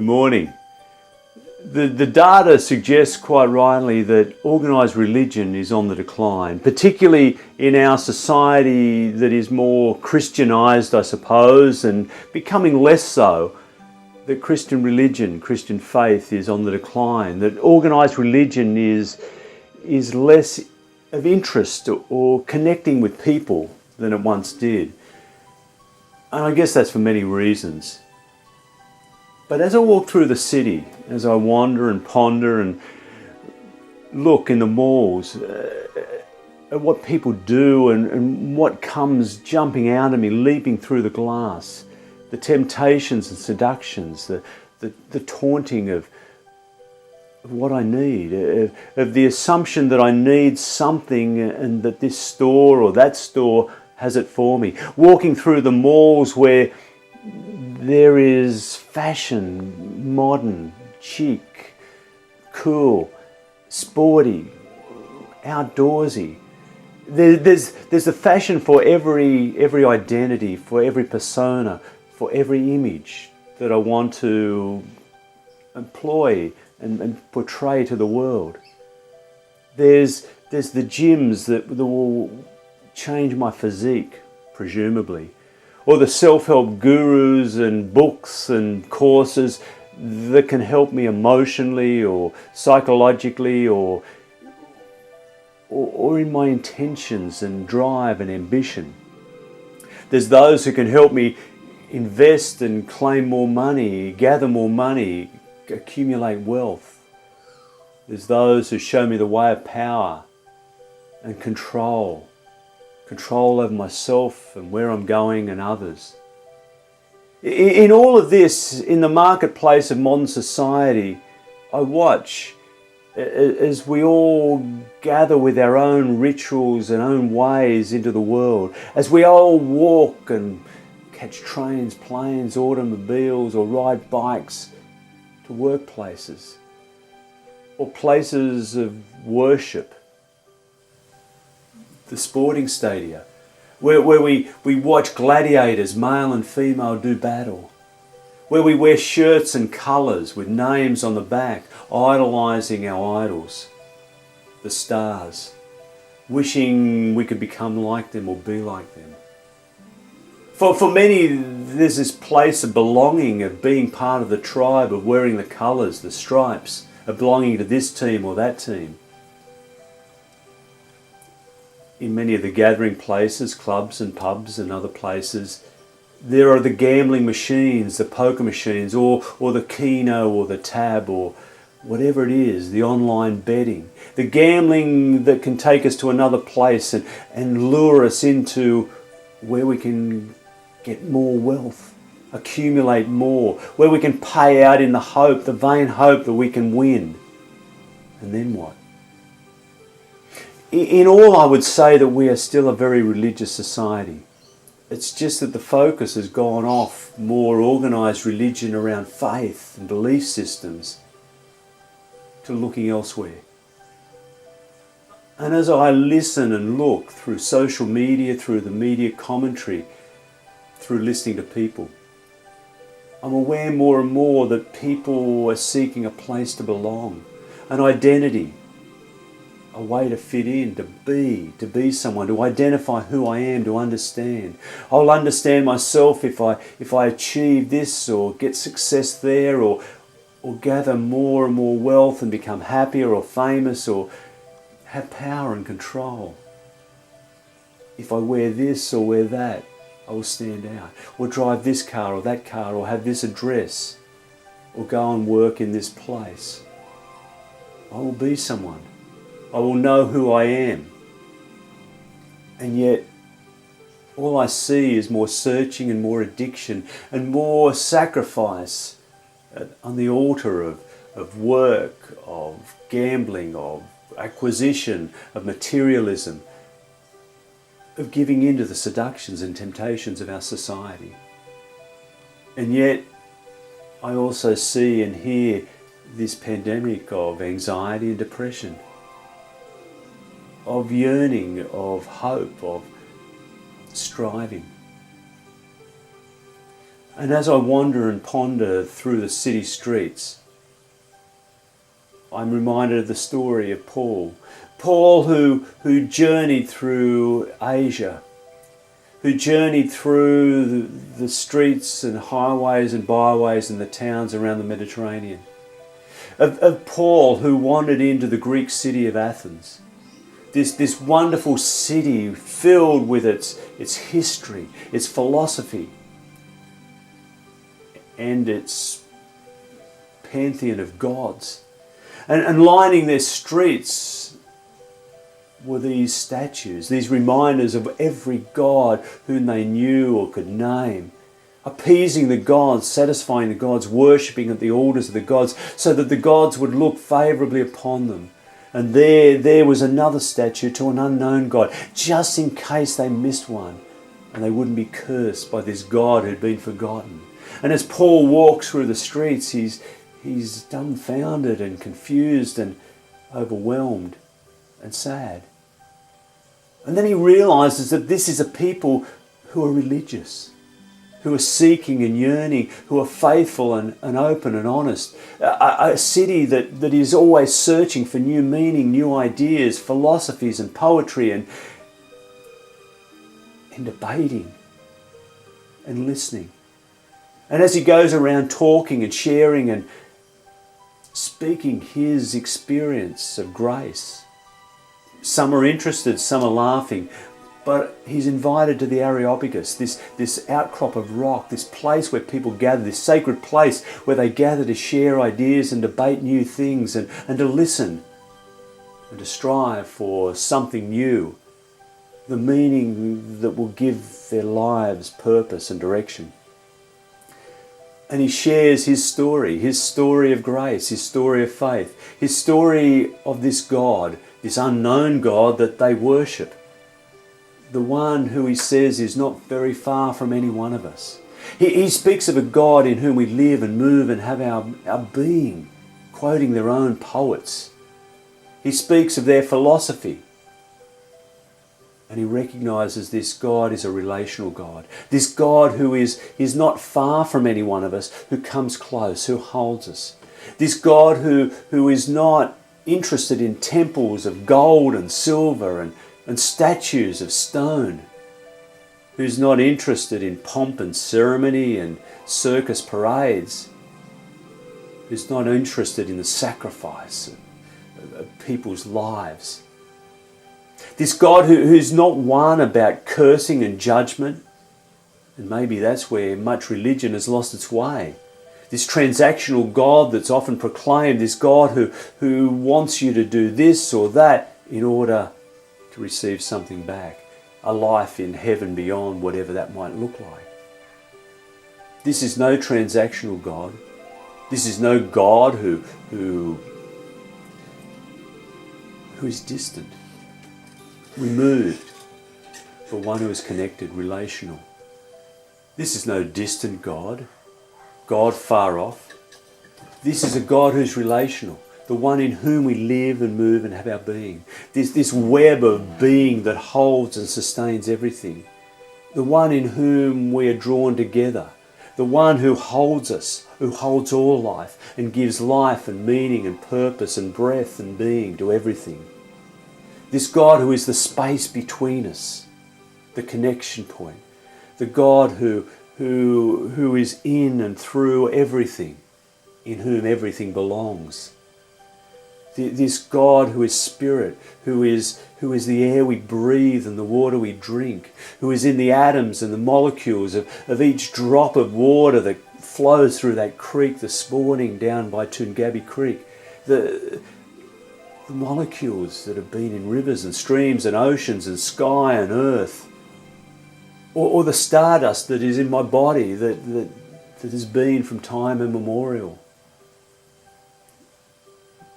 Good morning. The data suggests quite rightly that organised religion is on the decline, particularly in our society that is more Christianised, I suppose, and becoming less so. That Christian religion, Christian faith is on the decline, that organised religion is less of interest or connecting with people than it once did. And I guess that's for many reasons. But as I walk through the city, as I wander and ponder and look in the malls at what people do and what comes jumping out at me, leaping through the glass, the temptations and seductions, the taunting of what I need, of the assumption that I need something and that this store or that store has it for me. Walking through the malls where there is fashion, modern, chic, cool, sporty, outdoorsy. There's a fashion for every identity, for every persona, for every image that I want to employ and portray to the world. There's the gyms that will change my physique, presumably. Or the self-help gurus and books and courses that can help me emotionally or psychologically or in my intentions and drive and ambition. There's those who can help me invest and claim more money, gather more money, accumulate wealth. There's those who show me the way of power and control over myself and where I'm going and others. In all of this, in the marketplace of modern society, I watch as we all gather with our own rituals and own ways into the world, as we all walk and catch trains, planes, automobiles, or ride bikes to workplaces or places of worship, the sporting stadia, where we watch gladiators, male and female, do battle, where we wear shirts and colours with names on the back, idolising our idols, the stars, wishing we could become like them or be like them. For many, there's this place of belonging, of being part of the tribe, of wearing the colours, the stripes, of belonging to this team or that team. In many of the gathering places, clubs and pubs and other places, there are the gambling machines, the poker machines, or the Keno or the Tab or whatever it is, the online betting. The gambling that can take us to another place and lure us into where we can get more wealth, accumulate more, where we can pay out in the vain hope that we can win. And then what? In all, I would say that we are still a very religious society. It's just that the focus has gone off more organised religion around faith and belief systems to looking elsewhere. And as I listen and look through social media, through the media commentary, through listening to people, I'm aware more and more that people are seeking a place to belong, an identity, a way to fit in, to be someone, to identify who I am, to understand. I'll understand myself if I achieve this or get success there or gather more and more wealth and become happier or famous or have power and control. If I wear this or wear that, I will stand out. Or drive this car or that car or have this address or go and work in this place. I will be someone. I will know who I am. And yet, all I see is more searching and more addiction and more sacrifice on the altar of work, of gambling, of acquisition, of materialism, of giving in to the seductions and temptations of our society. And yet, I also see and hear this pandemic of anxiety and depression, of yearning, of hope, of striving. And as I wander and ponder through the city streets, I'm reminded of the story of Paul. Paul who journeyed through Asia, who journeyed through the streets and highways and byways and the towns around the Mediterranean. Of Paul who wandered into the Greek city of Athens. This wonderful city filled with its history, its philosophy, and its pantheon of gods. And lining their streets were these statues, these reminders of every god whom they knew or could name, appeasing the gods, satisfying the gods, worshipping at the altars of the gods, so that the gods would look favourably upon them. And there was another statue to an unknown god, just in case they missed one, and they wouldn't be cursed by this god who'd been forgotten. And as Paul walks through the streets, he's dumbfounded and confused and overwhelmed and sad. And then he realises that this is a people who are religious, who are seeking and yearning, who are faithful and open and honest. A city that is always searching for new meaning, new ideas, philosophies and poetry and debating and listening. And as he goes around talking and sharing and speaking his experience of grace, some are interested, some are laughing, but he's invited to the Areopagus, this outcrop of rock, this place where people gather, this sacred place where they gather to share ideas and debate new things and to listen and to strive for something new, the meaning that will give their lives purpose and direction. And he shares his story of grace, his story of faith, his story of this God, this unknown God that they worship. The one who he says is not very far from any one of us. He speaks of a God in whom we live and move and have our being, quoting their own poets. He speaks of their philosophy. And he recognises this God is a relational God. This God who is not far from any one of us, who comes close, who holds us. This God who is not interested in temples of gold and silver and statues of stone. Who's not interested in pomp and ceremony and circus parades. Who's not interested in the sacrifice of people's lives. This God who's not one about cursing and judgment, and maybe that's where much religion has lost its way. This transactional God that's often proclaimed, this God who wants you to do this or that in order to receive something back, a life in heaven beyond, whatever that might look like. This is no transactional God. This is no God who is distant, removed, but one who is connected, relational. This is no distant God, God far off. This is a God who's relational, the one in whom we live and move and have our being. This web of being that holds and sustains everything. The one in whom we are drawn together. The one who holds us, who holds all life and gives life and meaning and purpose and breath and being to everything. This God who is the space between us, the connection point. The God who is in and through everything, in whom everything belongs. This God who is spirit, who is the air we breathe and the water we drink, who is in the atoms and the molecules of each drop of water that flows through that creek this morning down by Toongabbie Creek. The molecules that have been in rivers and streams and oceans and sky and earth. Or the stardust that is in my body that has been from time immemorial.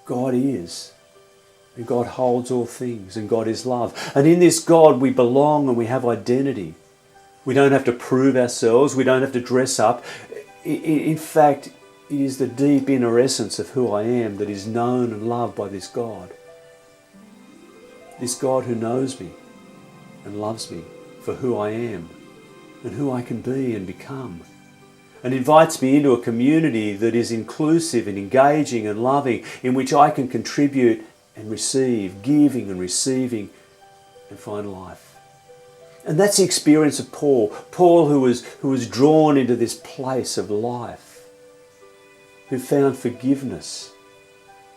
God is. And God holds all things. And God is love. And in this God we belong and we have identity. We don't have to prove ourselves. We don't have to dress up. In fact, it is the deep inner essence of who I am that is known and loved by this God. This God who knows me and loves me for who I am and who I can be and become. and invites me into a community that is inclusive and engaging and loving, in which I can contribute and receive, giving and receiving, and find life. And that's the experience of Paul. Paul who was drawn into this place of life, who found forgiveness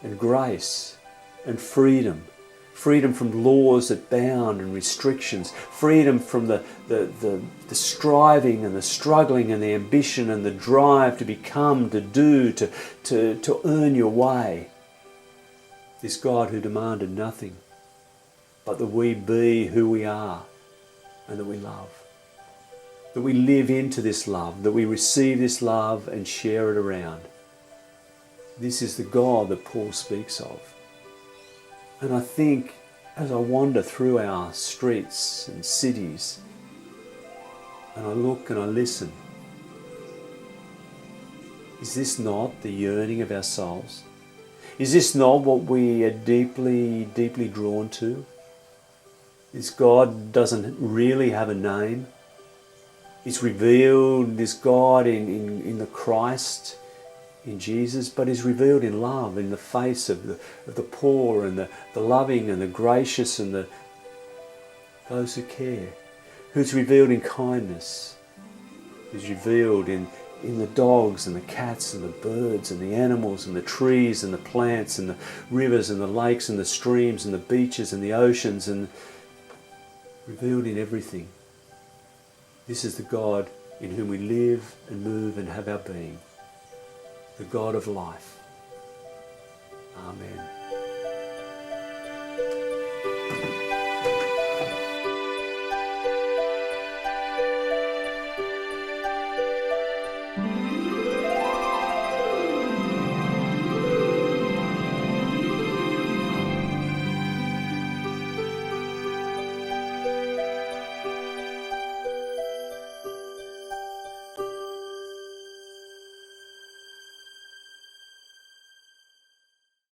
and grace and freedom. Freedom from laws that bound and restrictions. Freedom from the striving and the struggling and the ambition and the drive to become, to do, to earn your way. This God who demanded nothing but that we be who we are and that we love. That we live into this love, that we receive this love and share it around. This is the God that Paul speaks of. And I think as I wander through our streets and cities, and I look and I listen, is this not the yearning of our souls? Is this not what we are deeply, deeply drawn to? This God doesn't really have a name. It's revealed, this God in the Christ, in Jesus, but is revealed in love, in the face of the poor and the loving and the gracious and those who care. Who's revealed in kindness. Who's revealed in the dogs and the cats and the birds and the animals and the trees and the plants and the rivers and the lakes and the streams and the beaches and the oceans, and revealed in everything. This is the God in whom we live and move and have our being. The God of life. Amen.